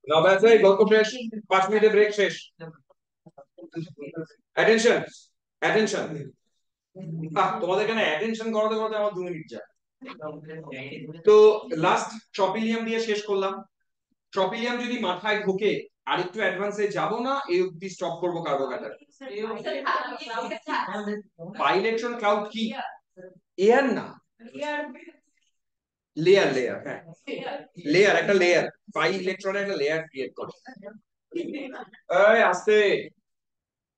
নাও ব্যাস, এই গল্প শেষ, 5 মিনিটের ব্রেক শেষ। Attention, attention. তোমাদের এখানে অ্যাটেনশন করাতে করাতে আমার 2 মিনিট যায়। তো লাস্ট ট্রপিলিয়াম দিয়ে শেষ করলাম। ট্রপিলিয়াম যদি মাথায় ঢোকে আর একটু অ্যাডভান্সে যাব না, এই অবধি স্টপ করব কার্বোক্যাটায়ন। বাই ইলেকট্রন ক্লাউড কি? এয়ার না, লেয়ার, লেয়ার, হ্যাঁ লেয়ার, একটা লেয়ার। বাই ইলেকট্রনের একটা লেয়ার ক্রিয়েট করে। এই আস্তে,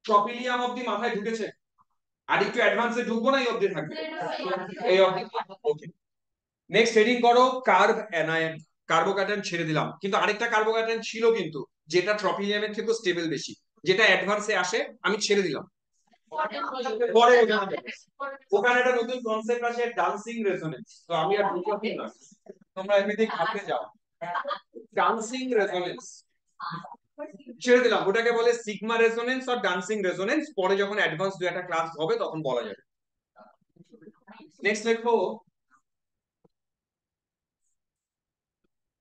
ট্রপিলিয়াম অবধি মাথায় ঢুকেছে, আর একটু অ্যাডভান্সে ঢুকবো না, এই অবধি থাকবে, এই অবধি। ওকে, নেক্সট হেডিং করো কার্ব অ্যানায়ন। কার্বোক্যাটায়ন ছেড়ে দিলাম, কিন্তু আরেকটা কার্বোক্যাটায়ন ছিল কিন্তু, যেটা ট্রপিলিয়ামের থেকে স্টেবল বেশি, যেটা অ্যাডভান্সে আসে, আমি ছেড়ে দিলাম। পরে ওখানে একটা নতুন কনসেপ্ট আছে, ডান্সিং রেজোনেন্স। তো আমি আর ঢুকলাম না, তোমরা এমনিতেই ভাবতে যাও। ডান্সিং রেজোনেন্স ছেড়ে দিলাম, ওটাকে বলে সিগমা রেজোনেন্স আর ডান্সিং রেজোনেন্স। পরে যখন অ্যাডভান্স দু একটা ক্লাস হবে তখন বলা যাবে। নেক্সট দেখো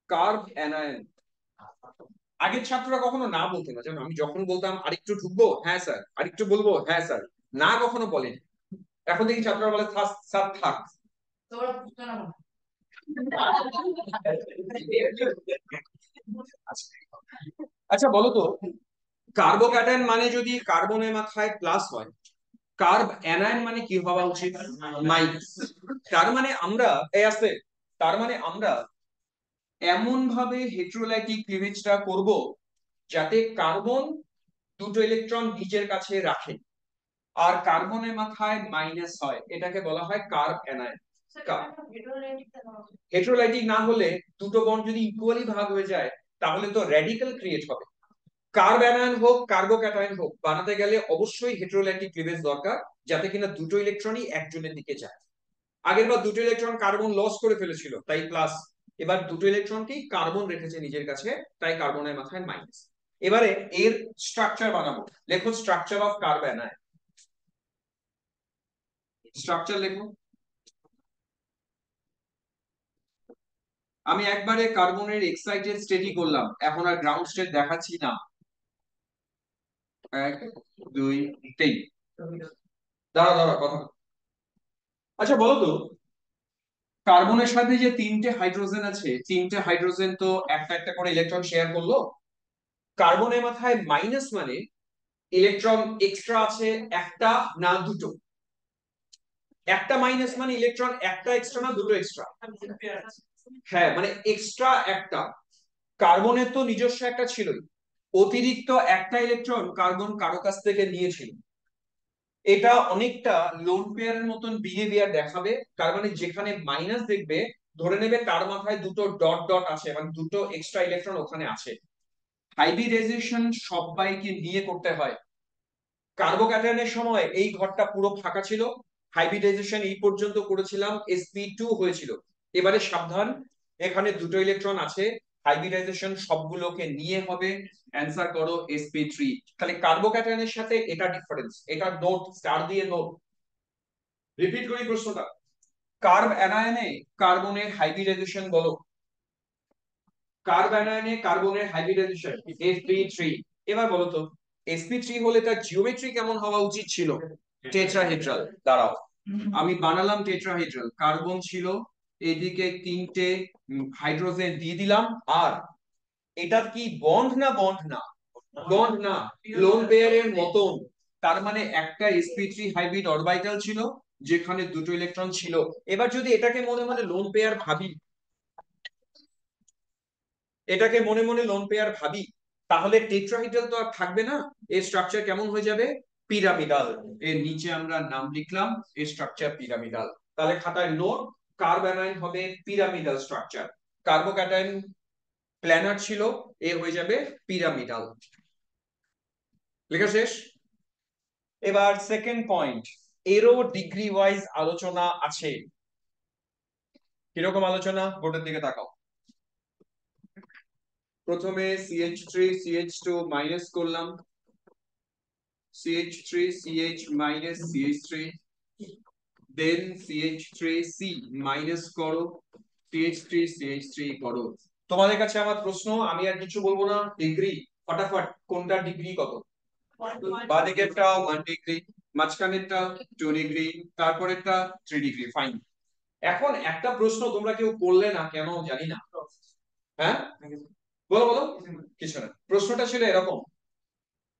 কার্ব অ্যানায়ন। আগের ছাত্ররা কখনো না বলতো না, জানো, আমি যখন বলতাম আরেকটু ঢুকবো, হ্যাঁ স্যার, আরেকটু বলবো, হ্যাঁ স্যার, না কখনো বলেনি। এখন দেখি ছাত্ররা বলে স্যার থাক। আচ্ছা বলো তো, কার্বোক্যাটায়ন মানে যদি কার্বনের মাথায় প্লাস হয়, কার্ব অ্যানায়ন মানে কি হওয়া উচিত? মাইনাস। তার মানে আমরা, এই আসতে, তার মানে আমরা এমন ভাবে হেটেরোলাইটিক ক্লিভেজটা করব যাতে কার্বন দুটো ইলেকট্রন নিজের কাছে রাখে আর কার্বনের মাথায় মাইনাস হয়, এটাকে বলা হয় কার্ব অ্যানায়ন। হেটেরোলাইটিক না হলে, দুটো বন্ড যদি ইকুয়ালি ভাগ হয়ে যায়, তাহলে তো র্যাডিক্যাল ক্রিয়েট হবে। কার্ব অ্যানায়ন হোক কার্বোক্যাটায়ন হোক, বানাতে গেলে অবশ্যই হেটেরোলাইটিক ক্লিভেজ দরকার, যাতে কিনা দুটো ইলেকট্রনই একজনের দিকে যায়। আগের বার দুটো ইলেকট্রন কার্বন লস করে ফেলেছিল, তাই প্লাস। এবার দুটো ইলেকট্রনকেই কার্বন রেখেছে নিজের কাছে, তাই কার্বনের মাথায় মাইনাস। এবারে এর স্ট্রাকচার বানাবো। লেখো structure of carb anion. Structure লেখো। আমি একবারে কার্বনের এক্সাইটেড স্টেটই করলাম, এখন আর গ্রাউন্ড স্টেট দেখাচ্ছি না। 1 2 3। দাঁড়া দাঁড়া, কথা। আচ্ছা বলো তো, কার্বনের সাথে যে 3টে হাইড্রোজেন আছে, 3টে হাইড্রোজেন তো একটা একটা করে ইলেকট্রন শেয়ার করলো। কার্বনের মাথায় মাইনাস মানে ইলেকট্রন এক্সট্রা আছে একটা না দুটো? একটা মাইনাস মানে ইলেকট্রন একটা এক্সট্রা না দুটো এক্সট্রা? হ্যাঁ, মানে এক্সট্রা একটা। কার্বনের তো নিজস্ব একটা ছিলই, অতিরিক্ত একটা ইলেকট্রন কার্বন কারো কাছ থেকে নিয়েছিল। এটা অনেকটা লোন পেয়ারের মতন বিহেভিয়ার দেখাবে। তার মানে যেখানে মাইনাস দেখবে, ধরে নেবে তার মাথায় দুটো ডট ডট আছে, মানে দুটো এক্সট্রা ইলেকট্রন ওখানে আছে। হাইব্রিডাইজেশন সবাইকে নিয়ে করতে হয়। কার্বোক্যাটায়নের সময় এই ঘরটা পুরো ফাঁকা ছিল, হাইব্রিডাইজেশন এই পর্যন্ত করেছিলাম, sp2 হয়েছিল। এবারে সাবধান, এখানে দুটো ইলেকট্রন আছে, হাইব্রিডাইজেশন সবগুলোকে নিয়ে হবে। অ্যান্সার করো sp3। তাহলে কার্বোক্যাটায়নের সাথে এটা ডিফারেন্স, এটা নোট, স্টার দিয়ে নোট। রিপিট করি প্রশ্নটা, কার্ব অ্যানায়নে কার্বনের হাইব্রিডাইজেশন বলো। কার্ব অ্যানায়নে কার্বনের হাইব্রিডাইজেশন sp3। এবার বলো তো, sp3 হলে তার জিওমেট্রি কেমন হওয়া উচিত ছিল? টেট্রাহেড্রাল। দাঁড়াও, আমি বানালাম টেট্রাহেড্রাল। কার্বন ছিল, এদিকে 3টে হাইড্রোজেন দিয়ে দিলাম, আর এটা কি বন্ড না বন্ড না? বন্ড না, লোন পেয়ারের মতন। তার মানে একটা sp3 হাইব্রিড অরবিটাল ছিল, যেখানে দুটো ইলেকট্রন ছিল। এবার যদি এটাকে মনে মনে লোন পেয়ার ভাবি, এটাকে মনে মনে লোন পেয়ার ভাবি, তাহলে টেট্রাহিড্রাল তো আর থাকবে না। এর স্ট্রাকচার কেমন হয়ে যাবে? পিরামিডাল। এর নিচে আমরা নাম লিখলাম, এর স্ট্রাকচার পিরামিডাল। তাহলে খাতায় নোট, কার্ব অ্যানায়ন হবে পিরামিডাল স্ট্রাকচার, কার্বোক্যাটায়ন প্ল্যানার ছিল, এ হয়ে যাবে পিরামিডাল। লেখা শেষ। এবার সেকেন্ড পয়েন্ট, এরও ডিগ্রি ওয়াইজ আলোচনা আছে। কিরকম আলোচনা? বোর্ডের দিকে তাকাও। প্রথমে CH3 CH2 মাইনাস করলাম, CH3 CH minus CH3, then CH3 C minus করো, CH3 CH3 করো। তোমাদের কাছে আমার প্রশ্ন, আমি আর কিছু বলবো না, ডিগ্রি ফটাফট, কোনটা ডিগ্রি কত? বাঁদিকেরটা 1 ডিগ্রি, মাঝখানেরটা 2 ডিগ্রি, তারপরেরটা 3 ডিগ্রি, ফাইন। এখন একটা প্রশ্ন তোমরা কেউ করলে না কেন জানি না, হ্যাঁ বলো বলো। কিছু না, প্রশ্নটা ছিল এরকম,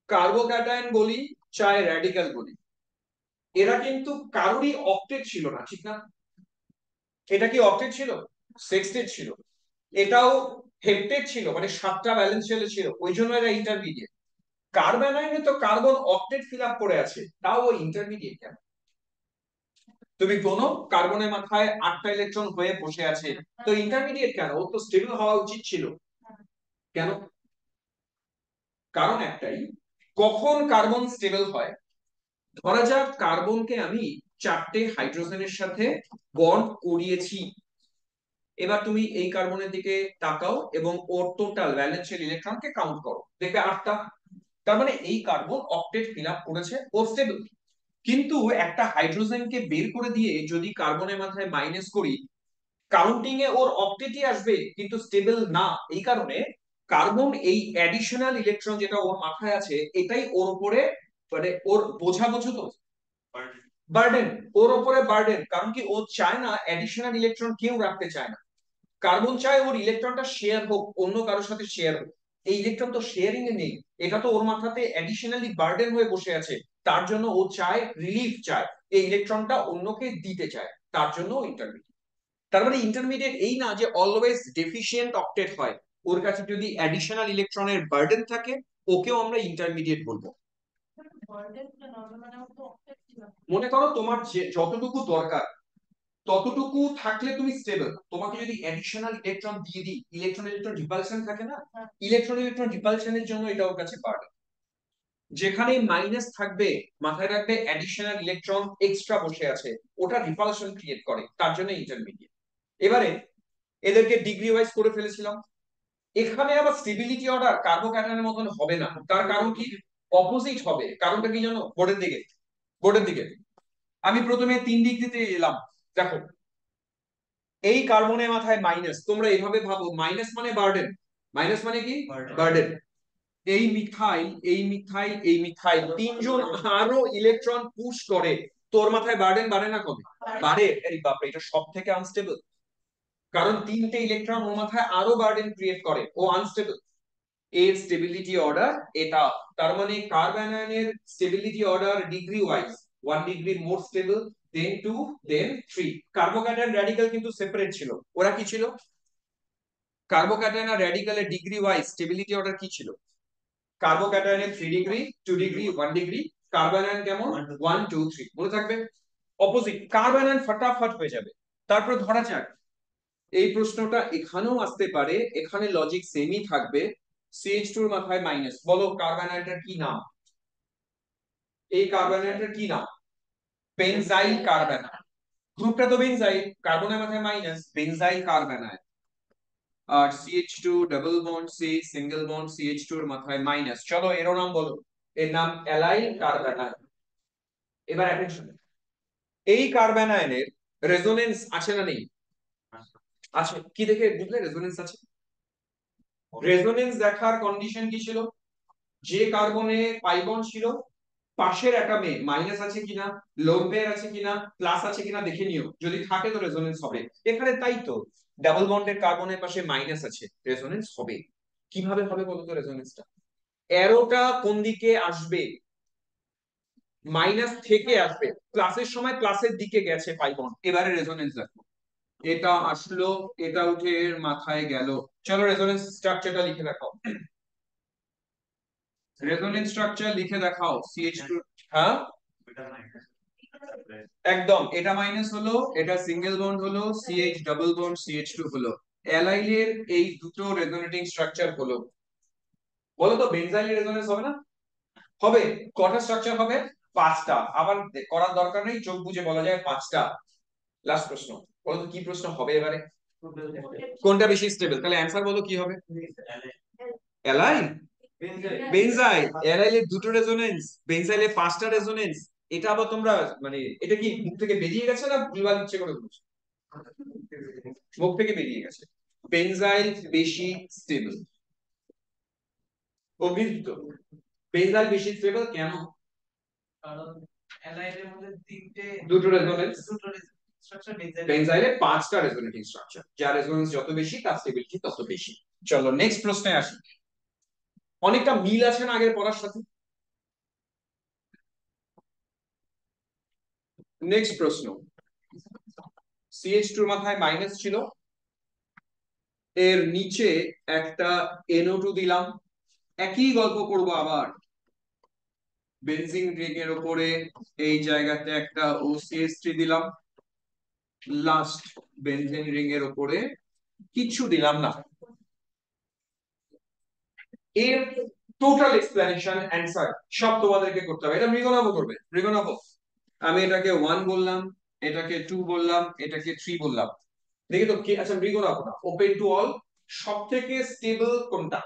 কার্বোক্যাটায়ন বলি চাই র্যাডিক্যাল বলি, এরা কিন্তু কারোরই অক্টেট ছিল না, ঠিক না? এটা কি অক্টেট ছিল? সেক্সটেট ছিল। এটাও হেপ্টেট ছিল, মানে 7টা ভ্যালেন্স শেলে ছিল, ওই জন্য এরা ইন্টারমিডিয়েট। কার্বনাইনে তো কার্বন অক্টেট ফিল আপ করে আছে, তাও ওই ইন্টারমিডিয়েট কেন? তুমি কোনো কার্বনের মাথায় 8টা ইলেকট্রন হয়ে বসে আছে, তো ইন্টারমিডিয়েট কেন? ও তো স্টেবল হওয়া উচিত ছিল। কেন? কারণ একটাই, কখন কার্বন স্টেবল হয়, ধরা যাক কার্বনকে আমি 4টে হাইড্রোজেনের সাথে বন্ড করিয়েছি। এবার তুমি এই কার্বনের দিকে তাকাও এবং ওর টোটাল ভ্যালেন্সিয়াল ইলেকট্রনকে কাউন্ট করো, দেখবে 8টা। তার মানে এই কার্বন অক্টেট ফিল আপ করেছে, ও স্টেবল। কিন্তু একটা হাইড্রোজেনকে বের করে দিয়ে যদি কার্বনের মাথায় মাইনাস করি, কাউন্টিং এ ওর অক্টেটই আসবে কিন্তু স্টেবল না। এই কারণে কার্বন এই অ্যাডিশনাল ইলেকট্রন যেটা ওর মাথায় আছে, এটাই ওর উপরে, মানে ওর বোঝা, বোঝো তো, বার্ডেন, ওর উপরে বার্ডেন। কারণ কি, ও চায় না অ্যাডিশনাল ইলেকট্রন কেউ রাখতে চায় না। কার্বন চায় ওর ইলেকট্রনটা শেয়ার হোক, অন্য কারোর সাথে শেয়ার হোক। এই ইলেকট্রন তো শেয়ারিং এ নেই, এটা তো ওর মাথাতে অ্যাডিশনালি বার্ডেন হয়ে বসে আছে। তার জন্য ও চায় রিলিফ, চায় এই ইলেকট্রনটা অন্যকে দিতে চায়, তার জন্য ইন্টারমিডিয়েট। তার মানে ইন্টারমিডিয়েট এই না যে অলওয়েজ ডেফিশিয়েন্ট অক্টেট হয়, ওর কাছে যদি অ্যাডিশনাল ইলেকট্রনের বার্ডেন থাকে, ওকেও আমরা ইন্টারমিডিয়েট বলবো। মনে করো তোমার যে যতটুকু দরকার ততটুকু থাকলে তুমি স্টেবল। তোমাকে যদি অ্যাডিশনাল ইলেকট্রন দিয়ে দিই, ইলেকট্রন ইলেকট্রন রিপালশন থাকে না, ইলেকট্রন ইলেকট্রন রিপালশনের জন্য এটা ওর কাছে বার্ডেন। যেখানে মাইনাস থাকবে, মাথায় রাখবে অ্যাডিশনাল ইলেকট্রন এক্সট্রা বসে আছে, ওটা রিপালশন ক্রিয়েট করে, তার জন্য ইন্টারমিডিয়েট। এবারে এদেরকে ডিগ্রি ওয়াইজ করে ফেলেছিলাম। এখানে আবার স্টেবিলিটি অর্ডার কার্বোক্যাটায়নের মতন হবে না, তার কারণ কি, অপোজিট হবে। কারণটা কি জানো? বোর্ডের দিকে, বোর্ডের দিকে আমি প্রথমে 3 ডিগ্রিতে এলাম। দেখো, এই কার্বনের মাথায় মাইনাস, তোমরা এইভাবে ভাবো, মাইনাস মানে বার্ডেন, মাইনাস মানে কি, বার্ডেন। এই মিথাইল, এই মিথাইল, এই মিথাইল, তিনজন আরো ইলেকট্রন পুশ করে, তোর মাথায় বার্ডেন বাড়ে না কবে? বাড়ে। এই বাপরে, এটা সব থেকে আনস্টেবল, কারণ 3টে ইলেকট্রন ওর মাথায় আরো বার্ডেন ক্রিয়েট করে, ও আনস্টেবল। এর স্টেবিলিটি অর্ডার এটা। তার মানে কার্বনায়নের stability order degree wise, 1 degree more stable, then 2, then 3। Carbocation radical কিন্তু সেপারেট ছিল। ওরা কি ছিল? কার্বোক্যাটায়ন আর র্যাডিক্যালের ডিগ্রি ওয়াইজ স্টেবিলিটি অর্ডার কি ছিল? কার্বোক্যাটায়নের 3 ডিগ্রি, 2 ডিগ্রি, 1 ডিগ্রি। কার্বনায়ন কেমন? 1 2 3, মনে থাকবে। অপোজিট, কার্বনায়ন ফটাফট হয়ে যাবে। তারপর ধরা যাক এই প্রশ্নটা এখানেও আসতে পারে, এখানে লজিক সেমই থাকবে। CH2 এর মাথায় মাইনাস, বলো কার্বনাইডটার কি নাম? এই কার্বনাইডটার কি নাম? বেনজাইল কার্বনাইড। গ্রুপটা তো বেনজাইল, কার্বনের মাথায় মাইনাস, বেনজাইল কার্বনাইড। আর CH2 double bond C, single bond CH2 এর মাথায় মাইনাস। চলো এরও নাম বলো, এর নাম অ্যালাইল কার্বনাইড। এবার অ্যাটেনশন, এই কার্বনাইনের রেজোনেন্স আছে না নেই? আছে। কি দেখে বুঝলে রেজোনেন্স আছে? রেজোনেন্স দেখার কন্ডিশন কি ছিল? যে কার্বনে পাই বন্ড ছিল, পাশের অ্যাটমে মাইনাস আছে কিনা, লোন পেয়ার আছে কিনা, প্লাস আছে কিনা দেখে নিও, যদি থাকে তো রেজোনেন্স হবে। এখানে তাই তো, ডাবল বন্ডের কার্বনের পাশে মাইনাস আছে, রেজোনেন্স হবে। কিভাবে হবে বলো তো রেজোনেন্সটা? অ্যারোটা কোন দিকে আসবে? মাইনাস থেকে আসবে, প্লাসের সময় প্লাসের দিকে গেছে পাই বন্ড, এবারে রেজোনেন্স দেখো, এটা আসলো, এটা উঠে এর মাথায় গেল। চলো রেজোনেন্স স্ট্রাকচারটা লিখে দেখাও, রেজোনেন্স স্ট্রাকচার লিখে দেখাও। CH2, হ্যাঁ একদম, এটা মাইনাস হলো, এটা সিঙ্গেল বন্ড হলো, CH ডাবল বন্ড CH2 হলো, অ্যালাইলের এই দুটো রেজোনেটিং স্ট্রাকচার হলো। বলো তো বেনজাইলের রেজোনেন্স হবে না? হবে। কটা স্ট্রাকচার হবে? 5টা। আবার করার দরকার নেই, চোখ বুজে বলা যায় 5টা। লাস্ট প্রশ্ন, বলো তো কি প্রশ্ন হবে এবারে? কোনটা বেশি স্টেবল? তাহলে অ্যানসার বলো কি হবে? Allyl, benzyl. অ্যালাইলের দুটো রেজোনেন্স, বেনজাইলের 5টা রেজোনেন্স। এটা আবার তোমরা, মানে এটা কি মুখ থেকে বেরিয়ে গেছে না ভুলভাল ইচ্ছে করে বলছো? মুখ থেকে বেরিয়ে গেছে। বেনজাইল বেশি স্টেবল? অভিযুক্ত বেনজাইল বেশি স্টেবল কেন? কারণ অ্যালাইনের মধ্যে দুটো রেজোনেন্স স্ট্রাকচার, বেনজাইলে 5টা রেজোনেটিং স্ট্রাকচার, যার রেজোনেন্স যত বেশি তার স্টেবিলিটি তত বেশি। চলো নেক্সট প্রশ্নে আসি। অনেকটা মিল আছে না আগের পড়ার সাথে? নেক্সট প্রশ্ন, CH2 মাথায় মাইনাস ছিল, এর নিচে একটা NO2 দিলাম, একই গল্প করব আবার। বেনজিন রিং এর উপরে এই জায়গাতে একটা OCH3 দিলাম, লাস্ট বেনজিন রিং এর উপরে কিছু দিলাম না। এর টোটাল এক্সপ্লেনেশন অ্যানসার সব তোমাদেরকে করতে হবে। এটা মৃগনাভ করবে, মৃগনাভ। আমি এটাকে 1 বললাম, এটাকে 2 বললাম, এটাকে 3 বললাম। দেখি তো কি, আচ্ছা মৃগনাভ না, ওপেন টু অল। সবথেকে স্টেবল কোনটা?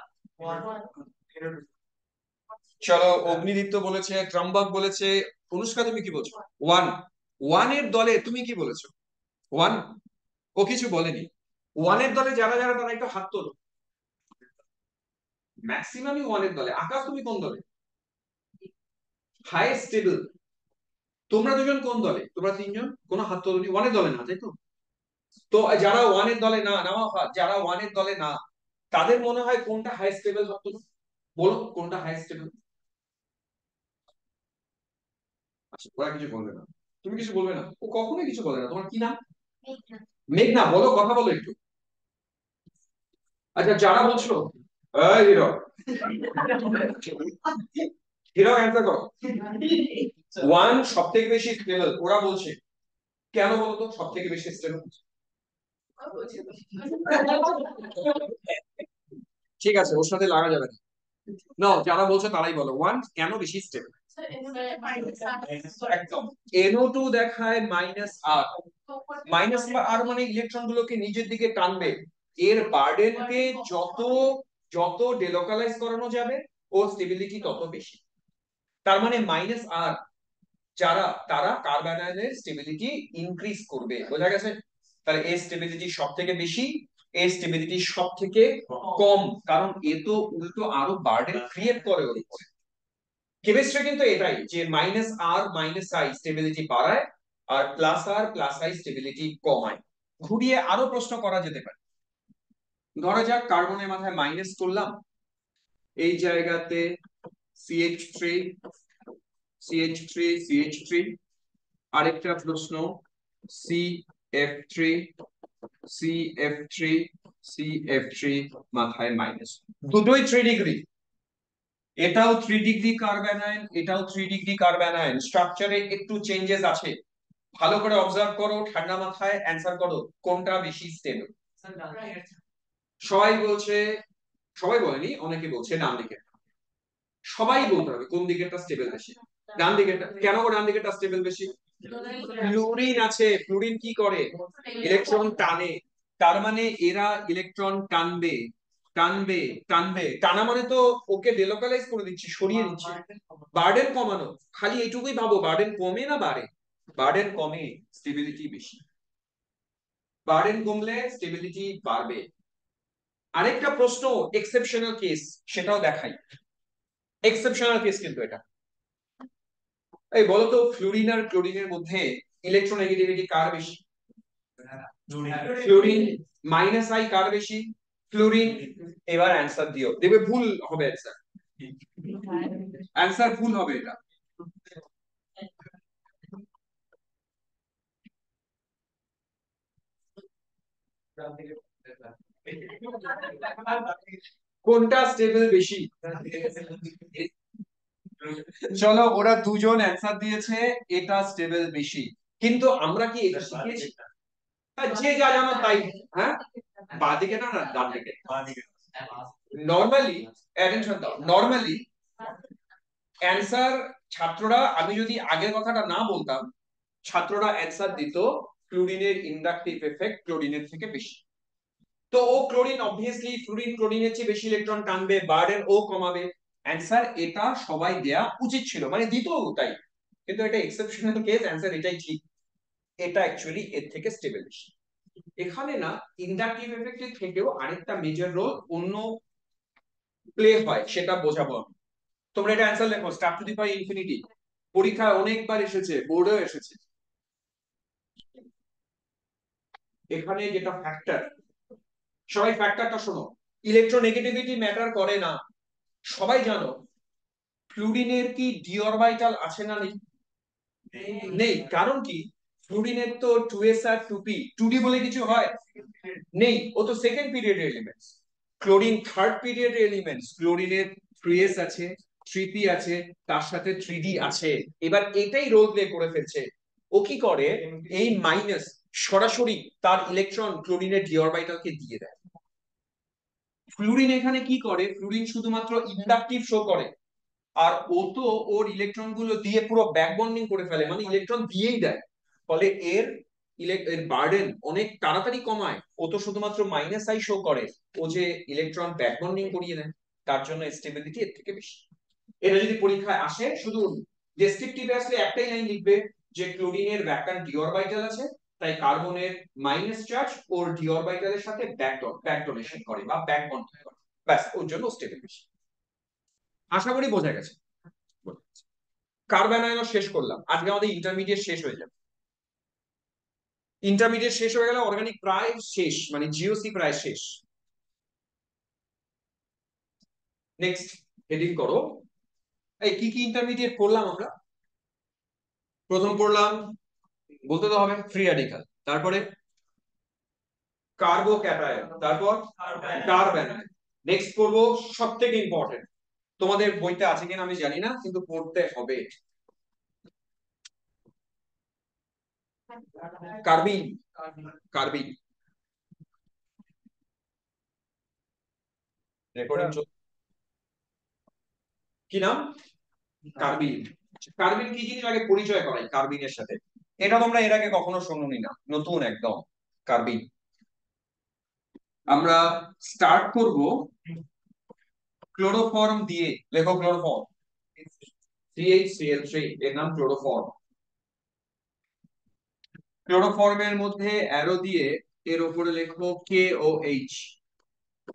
চলো অগ্নিদীপ্ত বলেছে, ত্রম্বক বলেছে, অনুষ্কা তুমি কি বলছো? 1। 1 এর দলে তুমি কি বলেছো? 1? ও কিছু বলেনি। 1 এর দলে যারা যারা তারা একটু হাত তোলো। ম্যাক্সিমামই 1 এর দলে। আকাশ তুমি কোন দলে? High stable. তোমরা দুজন কোন দলে? তোমরা তিনজন কোন হাত তোলনি, 1 এর দলে না, তাই তো? তো যারা 1 এর দলে না, নাও হাত। যারা 1 এর দলে না, তাদের মনে হয় কোনটা হাই স্টেবল ভাবতো? বলো কোনটা হাই স্টেবল। আচ্ছা ওরা কিছু বলবে না, তুমি কিছু বলবে না, ও কখনোই কিছু বলে না। তোমার কি নাম? মেঘনা। বলো, কথা বলো একটু। আচ্ছা যারা বলছো, এই হিরো, হিরো অ্যান্সার করো। 1 সব থেকে বেশি স্টেবল ওরা বলছে, কেন বলতো সব থেকে বেশি স্টেবল? ঠিক আছে, ওর সাথে লাগা যাবে না। নাও যারা বলছে তারাই বলো, 1 কেন বেশি স্টেবল? একদম। NO2 দেখায় মাইনাস আর। মাইনাস আর মানে ইলেকট্রন গুলোকে নিজের দিকে টানবে। এর বার্ডেনকে যত যত ডেলোকালাইজ করানো যাবে ওর স্টেবিলিটি তত বেশি। তার মানে মাইনাস আর যারা, তারা কার্বনাইলের স্টেবিলিটি ইনক্রিজ করবে। বোঝা গেছে? তাহলে এর স্টেবিলিটি সব থেকে বেশি, এর স্টেবিলিটি সব থেকে কম, কারণ এ তো উল্টো আরো বার্ডেন ক্রিয়েট করে ওর উপরে। কেমিস্ট্রি কিন্তু এটাই, যে মাইনাস আর মাইনাস আই স্টেবিলিটি বাড়ায়, আর প্লাস আর প্লাস আই স্টেবিলিটি কমায়। ঘুরিয়ে আরো প্রশ্ন করা যেতে পারে। ধরা যাক কার্বনের মাথায় মাইনাস করলাম, এই জায়গাতে CH3, CH3, CH3। আরেকটা প্রশ্ন, CF3, CF3, CF3 মাথায় মাইনাস। দুটোই 3 ডিগ্রি। এটাও 3 ডিগ্রি কার্বনাইন, এটাও 3 ডিগ্রি কার্বনাইন। স্ট্রাকচারে একটু চেঞ্জেস আছে, ভালো করে অবজার্ভ করো, ঠান্ডা মাথায় অ্যান্সার করো কোনটা বেশি স্টেবল। সবাই বলছে, সবাই বলেনি, অনেকে বলছে ডান দিকে। সবাই বলতে হবে কোন দিকেরটা স্টেবল বেশি। ডান দিকেরটা। কেন ডান দিকেরটা স্টেবল বেশি? ফ্লুরিন আছে। ফ্লুরিন কি করে? ইলেকট্রন টানে। তার মানে এরা ইলেকট্রন টানবে, টানবে, টানবে। টানা মানে তো ওকে ডেলোকালাইজ করে দিচ্ছি, সরিয়ে দিচ্ছি। বার্ডেন কমানো, খালি এইটুকুই ভাবো, বার্ডেন কমে না বাড়ে? বার্ডেন কমে, স্টেবিলিটি বেশি। বার্ডেন কমলে স্টেবিলিটি বাড়বে। আরেকটা প্রশ্ন, এক্সেপশনাল কেস, সেটাও দেখাই। এক্সেপশনাল কেস কিন্তু এটা। এই বলতো ফ্লুরিন আর ক্লোরিনের মধ্যে ইলেকট্রোনেগেটিভিটি কার বেশি? ফ্লুরিন। মাইনাস আই কার বেশি? ফ্লুরিন। এবার অ্যান্সার দিও, দেখবে ভুল হবে অ্যান্সার। অ্যান্সার ভুল হবে এটা। কোনটা স্টেবল বেশি? চলো ওরা দুজন অ্যান্সার দিয়েছে এটা স্টেবল বেশি, কিন্তু আমরা কি এটা শিখেছি? যে যা জানো তাই। হ্যাঁ, বাঁদিকে না, না ডান দিকে। নরমালি অ্যাটেনশন দাও, নরমালি অ্যান্সার ছাত্ররা, আমি যদি আগের কথাটা না বলতাম, ছাত্ররা অ্যান্সার দিত ক্লোরিনের ইন্ডাকটিভ এফেক্ট ক্লোরিনের থেকে বেশি। তো ও ক্লোরিন অবভিয়াসলি ফ্লুরিন ক্লোরিনের চেয়ে বেশি ইলেকট্রন টানবে, বার্ডেন ও কমাবে। অ্যান্সার এটা সবাই দেয়া উচিত ছিল, মানে দিত তাই। কিন্তু এটা এক্সেপশনাল কেস, অ্যান্সার এটাই ঠিক। এটা অ্যাকচুয়ালি এর থেকে স্টেবল বেশি। এখানে না ইন্ডাকটিভ এফেক্টের থেকেও আরেকটা মেজর রোল অন্য প্লে হয়, সেটা বোঝাবো আমি। তোমরা এটা অ্যান্সার লেখো, star to the power infinity পরীক্ষায় অনেকবার এসেছে, বোর্ডেও এসেছে। এখানে যেটা ফ্যাক্টর, সবাই ফ্যাক্টরটা শোনো, ইলেকট্রোনেগেটিভিটি ম্যাটার করে না। সবাই জানো ফ্লুরিনের কি ডি অরবিটাল আছে না নেই? নেই। কারণ কি? ফ্লুরিনের তো 2s আর 2p, 2d বলে কিছু হয় নেই, ও তো second period elements. Chlorine third period elements, ক্লোরিনের 3s আছে, 3p আছে, তার সাথে 3d আছে। এবার এটাই রোল প্লে করে ফেলছে। ও কি করে, এই মাইনাস সরাসরি তার ইলেকট্রন ক্লোরিনের ডি অরবিটালকে দিয়ে দেয়। ফ্লুরিন এখানে কি করে, ফ্লুরিন শুধুমাত্র ইন্ডাকটিভ শো করে, আর ও তো ওর ইলেকট্রন গুলো দিয়ে পুরো ব্যাক বন্ডিং করে ফেলে, মানে ইলেকট্রন দিয়েই দেয়। ফলে এর বার্ডেন অনেক তাড়াতাড়ি কমায়। ও তো শুধুমাত্র মাইনাস আই শো করে, ও যে ইলেকট্রন ব্যাক বন্ডিং করিয়ে দেয়, তার জন্য স্টেবিলিটি এর থেকে বেশি। এটা যদি পরীক্ষায় আসে, শুধু ডেসক্রিপটিভে আসলে একটাই লাইন লিখবে যে ক্লোরিনের ভ্যাকান্ট ডি অরবিটাল আছে, তাই কার্বনের মাইনাস চার্জ ওর ডি অরবিটালের সাথে ব্যাক ডোনেশন করে বা ব্যাক বন্ডিং করে, ব্যাস ওর জন্য স্টেবল বেশি। আশা করি বোঝা গেছে। কার্বন শেষ করলাম, আজকে আমাদের ইন্টারমিডিয়েট শেষ হয়ে যাবে। ইন্টারমিডিয়েট শেষ হয়ে গেলে অর্গানিক প্রায় শেষ, মানে জিওসি প্রায় শেষ। নেক্সট হেডিং করো। এই কি কি ইন্টারমিডিয়েট করলাম আমরা? প্রথম পড়লাম, বলতে তো হবে, ফ্রি র্যাডিক্যাল, তারপরে কার্বোক্যাটায়ন, তারপর কার্বন। নেক্সট করবো সব থেকে ইম্পর্টেন্ট, তোমাদের বইতে আছে কিনা আমি জানি না, কিন্তু পড়তে হবে, কার্বিন। কার্বিন রেকর্ডিং কি নাম? কার্বিন। কার্বিন কি জিনিস আগে পরিচয় করাই কার্বিনের সাথে, এটা তোমরা এর আগে কখনো শোনোনি না, নতুন একদম কার্বিন। আমরা স্টার্ট করব ক্লোরোফর্ম দিয়ে। লেখো ক্লোরোফর্ম, CH3 এর নাম ক্লোরোফর্ম। ক্লোরোফর্মের মধ্যে অ্যারো দিয়ে এর উপরে লেখো KOH,